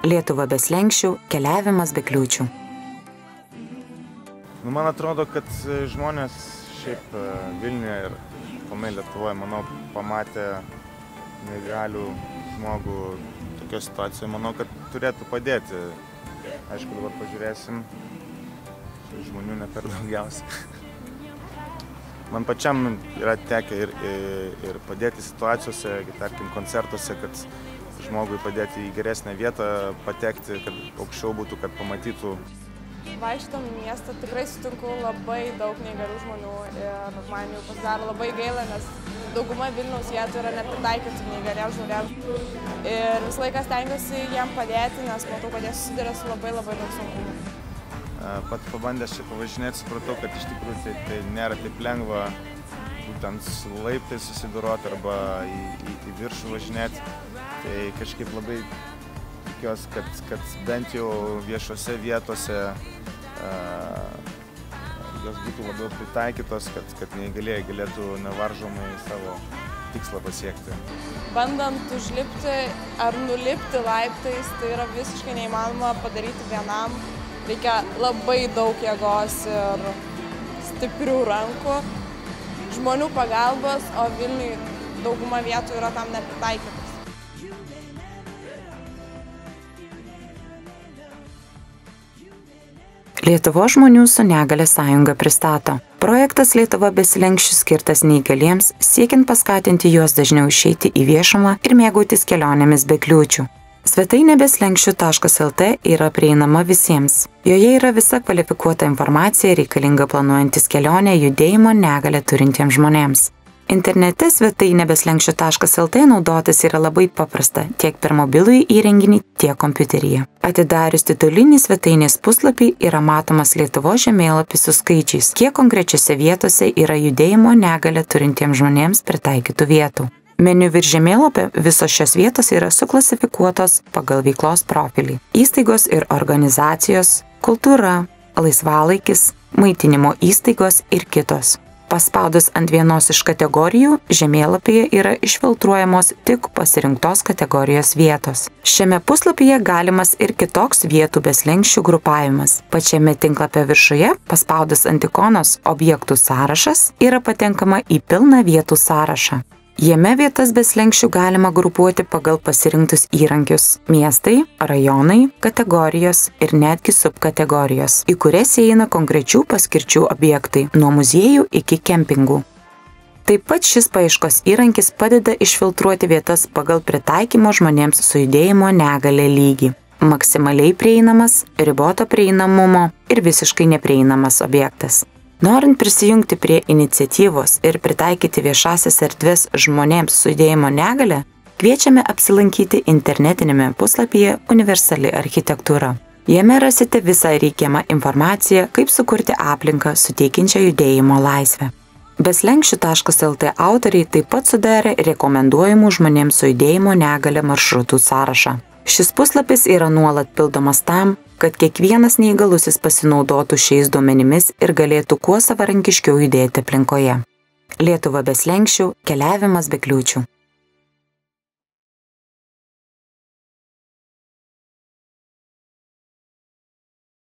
Lietuva be slenksčių, keliavimas be kliūčių. Man atrodo, kad žmonės šiaip Vilniuje ir aplamai Lietuvoje, manau, pamatę neįgalių žmogų tokio situacijoje, manau, kad turėtų padėti. Aišku, dabar pažiūrėsim, žmonių ne per daugiausiai. Man pačiam yra tekę ir padėti situacijose, tarkim, koncertuose, kad žmogui padėti į geresnę vietą patekti, kad aukščiau būtų, kad pamatytų. Vaikštom į miestą tikrai sutinku labai daug neįgalių žmonių ir man jau pasidaro labai gaila, nes dauguma Vilniaus vietų yra nepritaikytų neįgaliems žmonėms. Ir visą laiką stengiuosi jiem padėti, nes matau, kad jie susiduria su labai daug sunkumų. Pat pabandęs čia pavažinėti, supratau, kad iš tikrųjų tai nėra taip lengva būtent su laiptais susidoroti arba į viršų važinėti. Tai kažkaip labai tikiuosi, kad bent jau viešose vietose jos būtų labiau pritaikytos, kad neįgalieji galėtų nevaržomai savo tikslą pasiekti. Bandant užlipti ar nulipti laiptais, tai yra visiškai neįmanoma padaryti vienam. Reikia labai daug jėgos ir stiprių rankų, žmonių pagalbos, o Vilniuje dauguma vietų yra tam nepritaikytos. Lietuvos žmonių su negalia sąjunga pristato. Projektas Lietuva be slenksčių skirtas neįgaliems, siekiant paskatinti juos dažniau išeiti į viešumą ir mėgautis kelionėmis be kliūčių. Svetainė beslenksčių.lt yra prieinama visiems. Joje yra visa kvalifikuota informacija reikalinga planuojantis kelionę judėjimo negalią turintiems žmonėms. Internete svetainė beslenksčių.lt naudotis yra labai paprasta tiek per mobilųjį įrenginį, tiek kompiuteryje. Atidarius titulinį svetainės puslapį yra matomas Lietuvos žemėlapis su skaičiais, kiek konkrečiose vietose yra judėjimo negalią turintiems žmonėms pritaikytų vietų. Meniu virš žemėlapio visos šios vietos yra suklasifikuotos pagal veiklos profilį. Įstaigos ir organizacijos, kultūra, laisvalaikis, maitinimo įstaigos ir kitos. Paspaudus ant vienos iš kategorijų, žemėlapyje yra išfiltruojamos tik pasirinktos kategorijos vietos. Šiame puslapyje galimas ir kitoks vietų be slenksčių grupavimas. Pačiame tinklapio viršuje, paspaudus ant ikonos objektų sąrašas, yra patenkama į pilną vietų sąrašą. Jame vietas be slenksčių galima grupuoti pagal pasirinktus įrankius – miestai, rajonai, kategorijos ir netgi subkategorijos, į kurias įeina konkrečių paskirčių objektai, nuo muziejų iki kempingų. Taip pat šis paieškos įrankis padeda išfiltruoti vietas pagal pritaikymo žmonėms su judėjimo negalia lygį. Maksimaliai prieinamas, riboto prieinamumo ir visiškai neprieinamas objektas. Norint prisijungti prie iniciatyvos ir pritaikyti viešasias erdves žmonėms su judėjimo negalia, kviečiame apsilankyti internetinėme puslapyje Universali architektūra. Jame rasite visą reikiamą informaciją, kaip sukurti aplinką suteikiančią judėjimo laisvę. Beslenksčių.lt autoriai taip pat sudarė rekomenduojamų žmonėms su judėjimo negalia maršrutų sąrašą. Šis puslapis yra nuolat pildomas tam, kad kiekvienas neįgalusis pasinaudotų šiais duomenimis ir galėtų kuo savarankiškiau judėti aplinkoje. Lietuva be slenksčių, keliavimas be kliūčių.